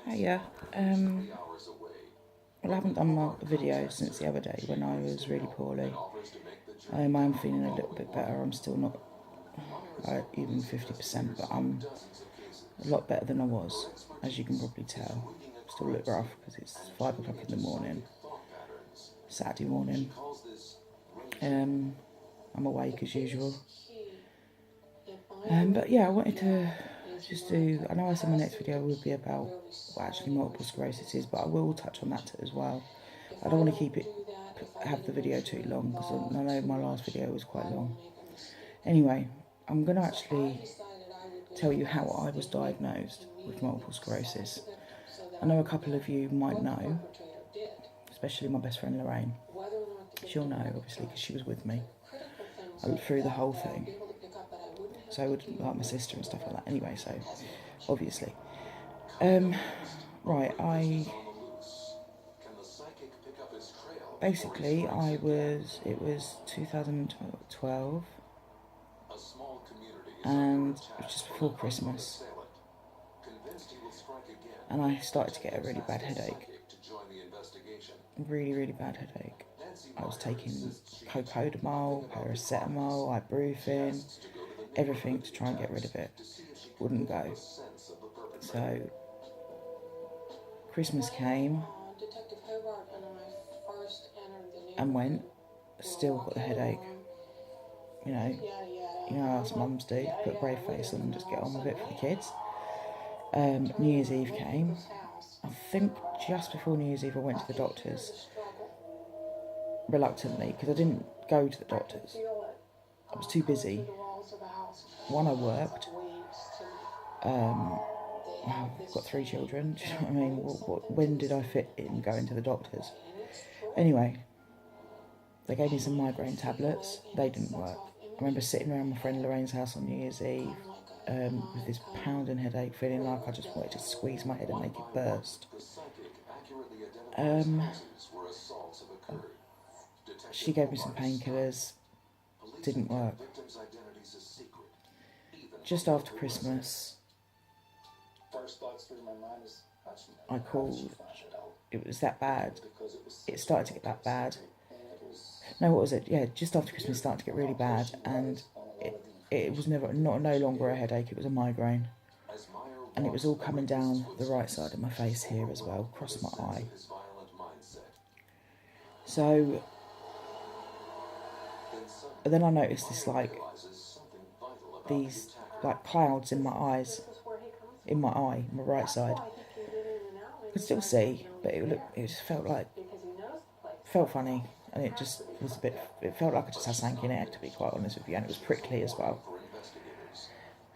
Hiya. Well, I haven't done my video since the other day when I was really poorly. I am feeling a little bit better. I'm still not even 50%, but I'm a lot better than I was, as you can probably tell. Still a little rough because it's 5 o'clock in the morning, Saturday morning. I'm awake as usual. But yeah, I wanted to just do, I know I said my next video will be about what actually multiple sclerosis is, but I will touch on that as well. I don't want to have the video too long because I know my last video was quite long. Anyway, I'm going to actually tell you how I was diagnosed with multiple sclerosis. I know a couple of you might know, especially my best friend Lorraine. She'll know, obviously, because she was with me through the whole thing. So would like my sister and stuff like that. Anyway, so obviously, right. It was 2012, and it was just before Christmas, and I started to get a really bad headache. Really, really bad headache. I was taking cocodamol, paracetamol, ibuprofen, everything to try and get rid of it. Wouldn't go. So Christmas came and went. Still got the headache. You know how us mums do. Put a brave face on and just get on with it for the kids. New Year's Eve came. I think just before New Year's Eve I went to the doctors. Reluctantly, because I didn't go to the doctors. I was too busy. One, I worked. I've got 3 children. Do you know what I mean? When did I fit in going to the doctors? Anyway, they gave me some migraine tablets. They didn't work. I remember sitting around my friend Lorraine's house on New Year's Eve with this pounding headache, feeling like I just wanted to squeeze my head and make it burst. She gave me some painkillers. Didn't work. Just after Christmas, I called. It was that bad. It started to get that bad. No, what was it? Yeah, just after Christmas it started to get really bad, and it was no longer a headache. It was a migraine, and it was all coming down the right side of my face here as well, across my eye. So then I noticed these clouds in my eyes, in my eye, my right side. I could still see, but it just felt funny, and it just was it felt like I just had something in it, to be quite honest with you, and it was prickly as well.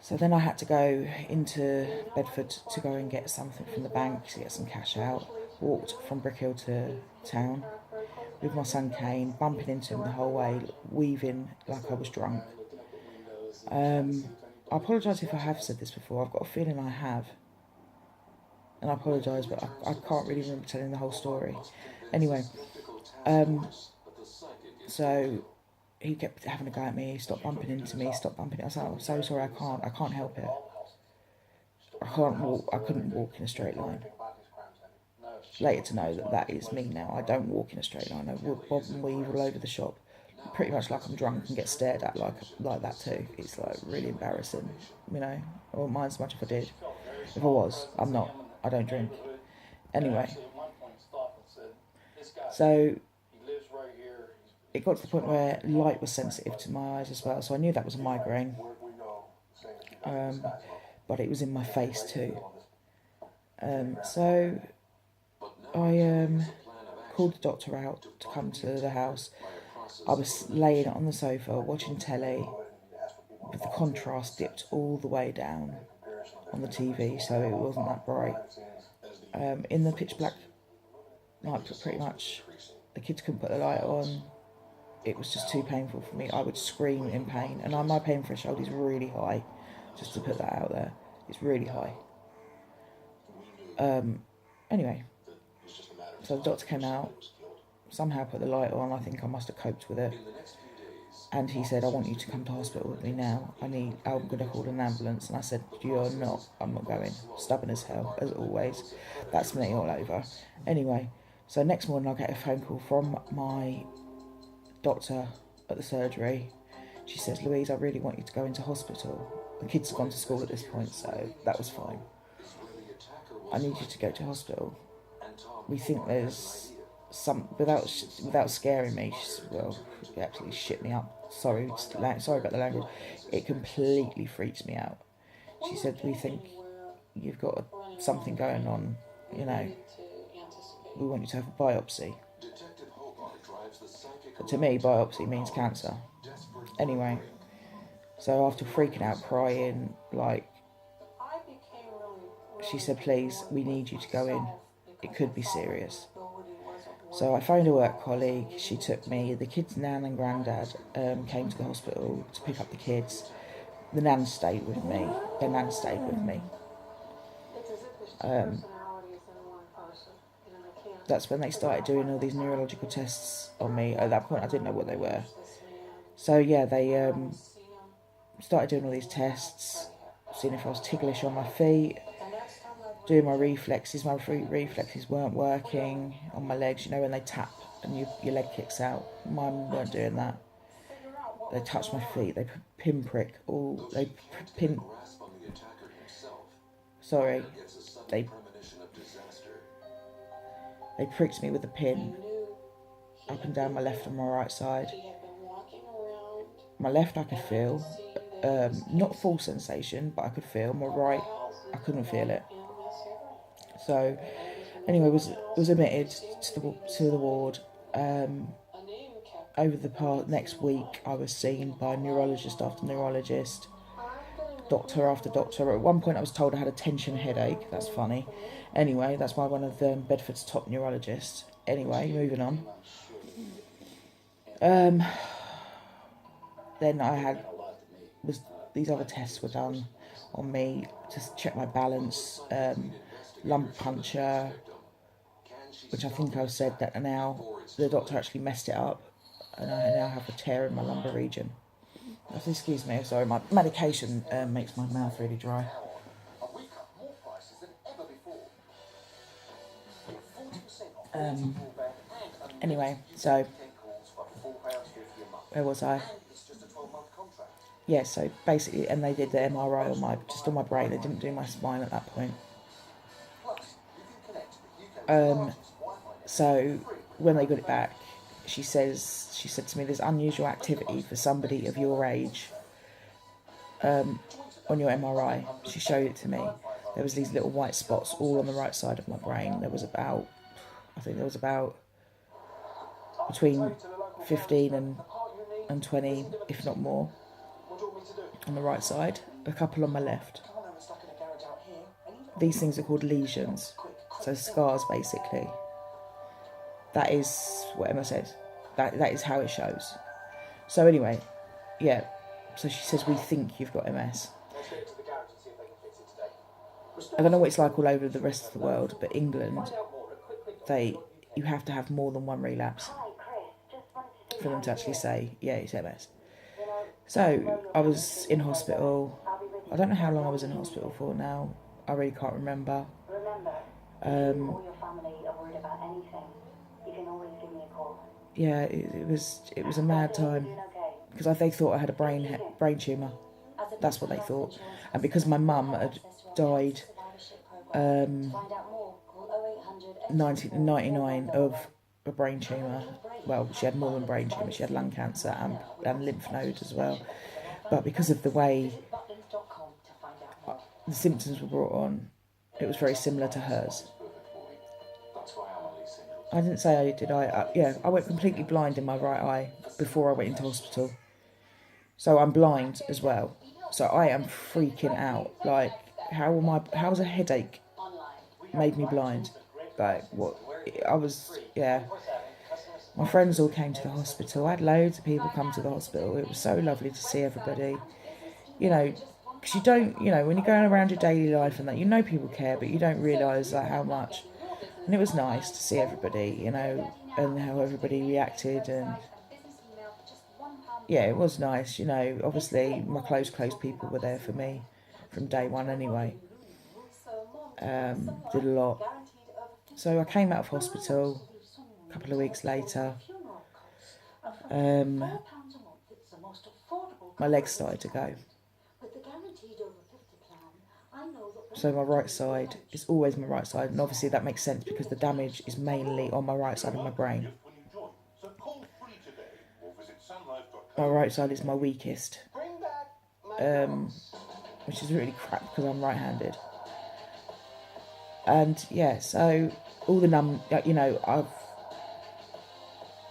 So then I had to go into Bedford to go and get something from the bank, to get some cash out. Walked from Brickhill to town with my son Kane, bumping into him the whole way, weaving like I was drunk. I apologise if I have said this before. I've got a feeling I have. And I apologise, but I can't really remember telling the whole story. Anyway, so he kept having a go at me, stop bumping into me, stop bumping. I was like, I'm so sorry, I can't help it. I couldn't walk in a straight line. Later to know that is me now. I don't walk in a straight line. I bob and weave all over the shop, pretty much like I'm drunk, and get stared at like that too. It's really embarrassing, you know. I wouldn't mind so much if I did. If I was, I'm not. I don't drink. Anyway, so it got to the point where light was sensitive to my eyes as well, so I knew that was a migraine. But it was in my face too. So I called the doctor out to come to the house. I was laying on the sofa watching telly, but the contrast dipped all the way down on the TV, so it wasn't that bright. In the pitch black night, pretty much, the kids couldn't put the light on. It was just too painful for me. I would scream in pain, and my pain threshold is really high, just to put that out there. It's really high. Anyway, so the doctor came out, somehow put the light on. I think I must have coped with it. And he said, I want you to come to hospital with me now. I'm going to call an ambulance. And I said, you're not. I'm not going. Stubborn as hell, as always. That's me all over. Anyway, so next morning I get a phone call from my doctor at the surgery. She says, Louise, I really want you to go into hospital. The kids have gone to school at this point, so that was fine. I need you to go to hospital. We think there's some, without scaring me, she said, well, it absolutely shit me up. Sorry about the language. It completely freaks me out. She said, we think you've got something going on, you know. We want you to have a biopsy. But to me, biopsy means cancer. Anyway, so after freaking out, crying, like, she said, please, we need you to go in. It could be serious. So I phoned a work colleague, she took me, the kids' nan and granddad came to the hospital to pick up the kids. The nan stayed with me, their nan stayed with me. That's when they started doing all these neurological tests on me. At that point I didn't know what they were. So yeah, they started doing all these tests, seeing if I was ticklish on my feet, doing my reflexes. My reflexes weren't working on my legs, you know, when they tap and your leg kicks out. Mine weren't doing that. They touched my feet, they pinprick, they pricked me with a pin up and down my left and my right side. My left I could feel, not full sensation, but I could feel. My right, I couldn't feel it. So, anyway, was admitted to the ward. Over the next week, I was seen by neurologist after neurologist, doctor after doctor. At one point, I was told I had a tension headache. That's funny. Anyway, that's by one of Bedford's top neurologists. Anyway, moving on. Then these other tests were done on me to check my balance, lumbar puncture, which I think I've said that now the doctor actually messed it up, and I now have a tear in my lumbar region. Excuse me, sorry, my medication makes my mouth really dry. Anyway, so where was I? Yeah, so basically, and they did the MRI on my brain. They didn't do my spine at that point. So when they got it back, she said to me, there's unusual activity for somebody of your age on your MRI. She showed it to me. There was these little white spots all on the right side of my brain. There was about between 15 and 20, if not more, on the right side, a couple on my left. These things are called lesions, so scars basically. That is what Emma said. That is how it shows. So anyway, yeah, so she says, we think you've got MS. I don't know what it's like all over the rest of the world, but England, you have to have more than one relapse for them to actually say, yeah, it's MS. So I was in hospital. I don't know how long I was in hospital for now. I really can't remember. Yeah, it was a mad time, because they thought I had a brain tumour. That's what they thought. And because my mum had died 1999 of a brain tumour. Well, she had more than brain tumour. She had lung cancer and lymph node as well. But because of the way the symptoms were brought on, it was very similar to hers. I didn't say I did. I went completely blind in my right eye before I went into hospital. So I'm blind as well. So I am freaking out. Like, how's a headache made me blind? Like, what? My friends all came to the hospital. I had loads of people come to the hospital. It was so lovely to see everybody. You know, because you don't, when you're going around your daily life and that, people care, but you don't realise how much. And it was nice to see everybody, and how everybody reacted. And yeah, it was nice. You know, obviously my close people were there for me from day one anyway. Did a lot. So I came out of hospital a couple of weeks later. My legs started to go. So my right side is always my right side, and obviously that makes sense because the damage is mainly on my right side of my brain. My right side is my weakest, which is really crap because I'm right-handed. And yeah, so all the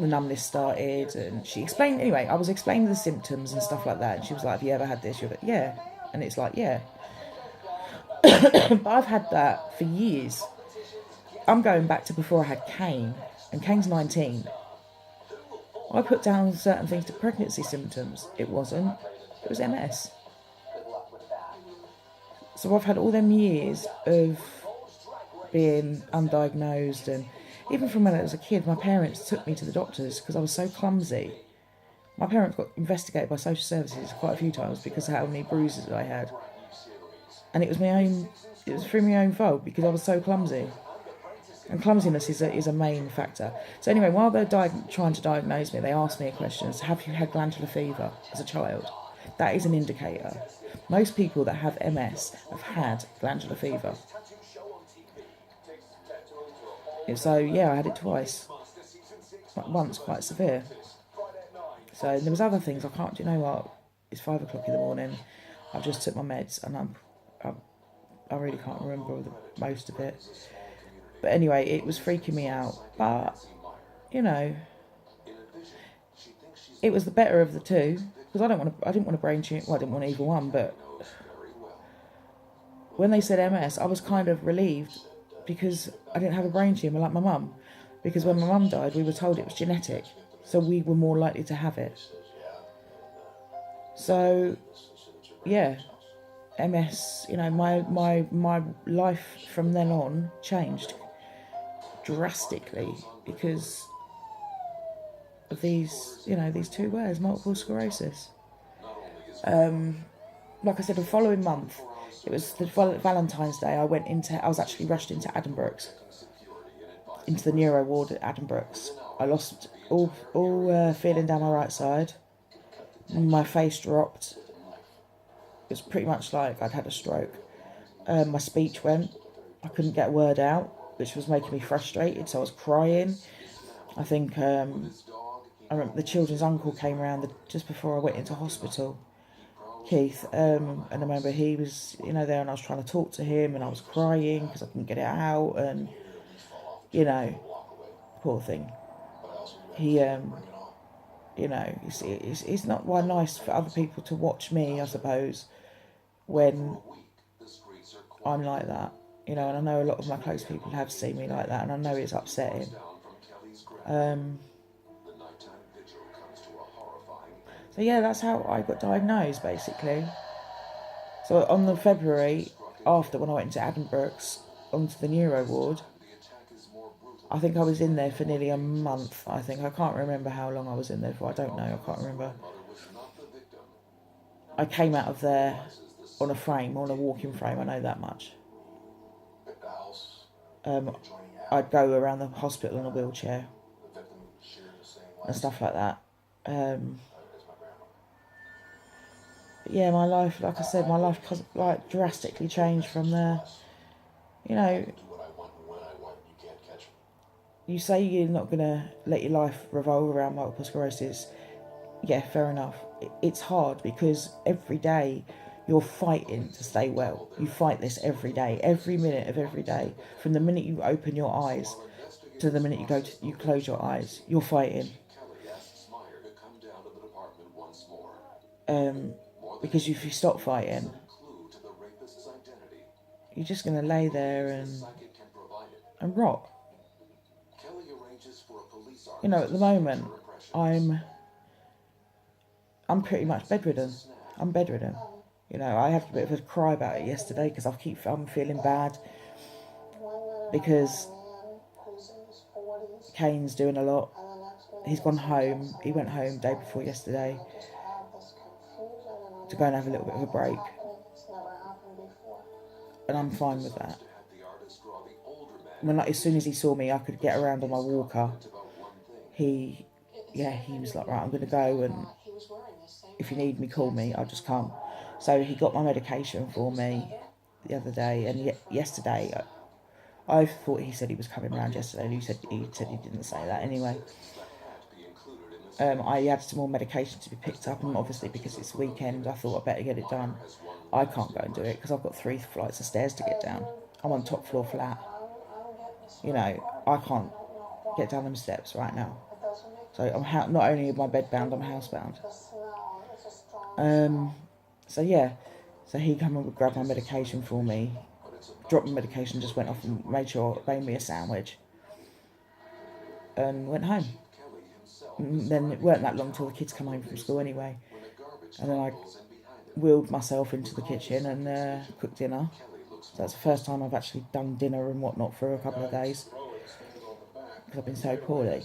the numbness started, and she explained, anyway, I was explaining the symptoms and stuff like that, and she was like, have you ever had this? She was like, yeah. And it's like, yeah. But I've had that for years. I'm going back to before I had Kane, and Kane's 19. I put down certain things to pregnancy symptoms. It wasn't. It was MS. So I've had all them years of being undiagnosed, and even from when I was a kid, my parents took me to the doctors because I was so clumsy. My parents got investigated by social services quite a few times because of how many bruises I had. And it was through my own fault because I was so clumsy. And clumsiness is a main factor. So anyway, while they're trying to diagnose me, they asked me a question: have you had glandular fever as a child? That is an indicator. Most people that have MS have had glandular fever. So yeah, I had it twice. Once quite severe. So there was other things. You know what? It's 5 o'clock in the morning. I've just took my meds, and I really can't remember most of it. But anyway, it was freaking me out. But, you know, it was the better of the two. Because I didn't want a brain tumor. Well, I didn't want either one. But when they said MS, I was kind of relieved because I didn't have a brain tumor like my mum. Because when my mum died, we were told it was genetic. So we were more likely to have it. So, yeah. MS, you know, my life from then on changed drastically because of these two words, multiple sclerosis. Like I said, the following month, it was the Valentine's Day, I was actually rushed into Addenbrooke's, into the neuro ward at Addenbrooke's. I lost all feeling down my right side. My face dropped. It was pretty much like I'd had a stroke. My speech went. I couldn't get a word out, which was making me frustrated, so I was crying. I think I remember the children's uncle came around just before I went into hospital, Keith, and I remember he was, there, and I was trying to talk to him, and I was crying because I couldn't get it out, and, poor thing. He, it's not nice for other people to watch me, I suppose, when I'm like that, and I know a lot of my close people have seen me like that, and I know it's upsetting. So yeah, that's how I got diagnosed, basically. So on the February after, when I went into Addenbrooke's onto the neuro ward, I think I was in there for nearly a month. I can't remember how long I was in there for. I don't know. I can't remember. I came out of there on a walking frame. I know that much. I'd go around the hospital in a wheelchair and stuff like that. Yeah, my life, like I said, drastically changed from there. You say you're not going to let your life revolve around multiple sclerosis. Yeah, fair enough. It's hard because every day you're fighting to stay well. You fight this every day, every minute of every day. From the minute you open your eyes to the minute you close your eyes, you're fighting. Because if you stop fighting, you're just going to lay there and rot. At the moment, I'm pretty much bedridden. I'm bedridden. I had a bit of a cry about it yesterday because I'm feeling bad because Kane's doing a lot. he's gone home. He went home day before yesterday to go and have a little bit of a break. And I'm fine with that. As soon as he saw me, I could get around on my walker. He was like, right, I'm going to go, and if you need me, call me, I'll just come. So he got my medication for me the other day, and yesterday, I thought he said he was coming around yesterday, and he said he didn't say that anyway. I had some more medication to be picked up, and obviously because it's weekend, I thought I'd better get it done. I can't go and do it because I've got 3 flights of stairs to get down. I'm on top floor flat. You know, I can't get down them steps right now. So I'm not only am I bedbound, I'm housebound. So yeah, so he came and grabbed my medication for me, dropped my medication, just went off and made me a sandwich, and went home. And then it weren't that long till the kids come home from school anyway, and then I wheeled myself into the kitchen and cooked dinner. So that's the first time I've actually done dinner and whatnot for a couple of days because I've been so poorly.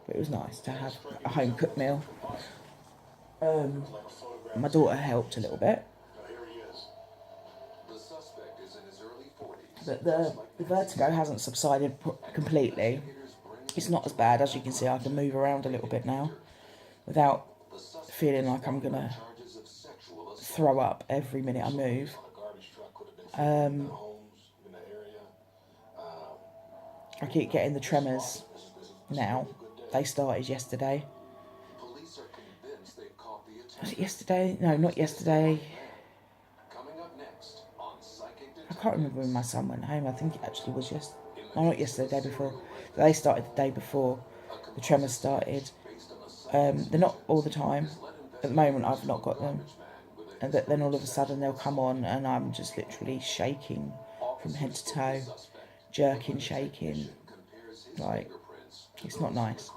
But it was nice to have a home cooked meal. My daughter helped a little bit, but the vertigo hasn't subsided completely. It's not as bad. As you can see, I can move around a little bit now without feeling like I'm gonna throw up every minute I move. I keep getting the tremors now. They started yesterday. Was it yesterday? No, not yesterday. I can't remember when my son went home. I think it actually was not yesterday, the day before. They started the day before the tremors started. They're not all the time. At the moment, I've not got them. And then all of a sudden they'll come on and I'm just literally shaking from head to toe. Jerking, shaking. Like, it's not nice.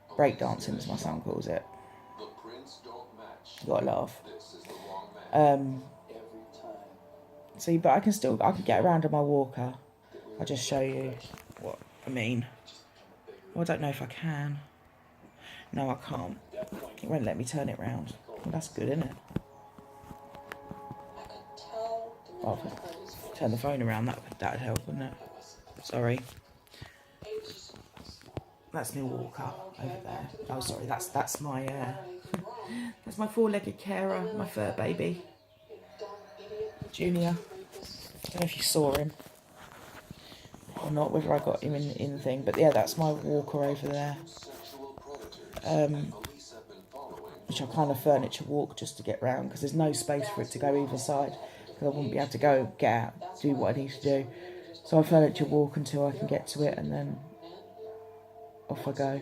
Breakdancing, as my son calls it. You gotta laugh. But I can get around on my walker. I'll just show you what I mean. Well, I don't know if I can. No, I can't. It won't let me turn it round. Well, that's good, isn't it? Oh, turn the phone around, that'd help, wouldn't it? Sorry. That's my walker over there. Oh, sorry, that's my that's my 4-legged carer, my fur baby, Junior. I don't know if you saw him or not, whether I got him in the thing, but yeah, that's my walker over there. Which I kind of furniture walk just to get round because there's no space for it to go either side because I wouldn't be able to go get out, do what I need to do. So I furniture walk until I can get to it and then off I go.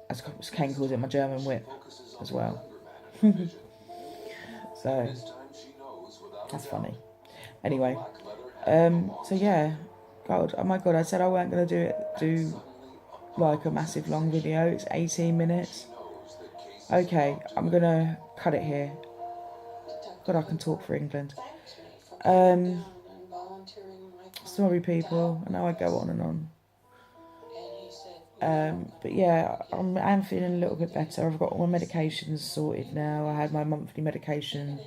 As Kane calls it, my German whip as well. So that's funny. Anyway, so yeah, oh my god, I said I weren't going to do like a massive long video. It's 18 minutes. Okay, I'm going to cut it here. God, I can talk for England. Sorry people, I know I go on and on. But yeah, I'm feeling a little bit better. I've got all my medications sorted now. I had my monthly medication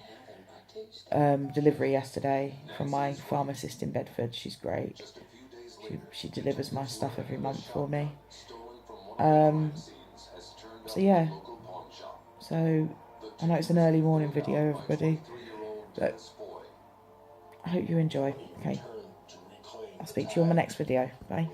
delivery yesterday from my pharmacist in Bedford. She's great. She delivers my stuff every month for me. So yeah. So I know it's an early morning video, everybody, but I hope you enjoy. Okay. I'll speak to you on my next video. Bye.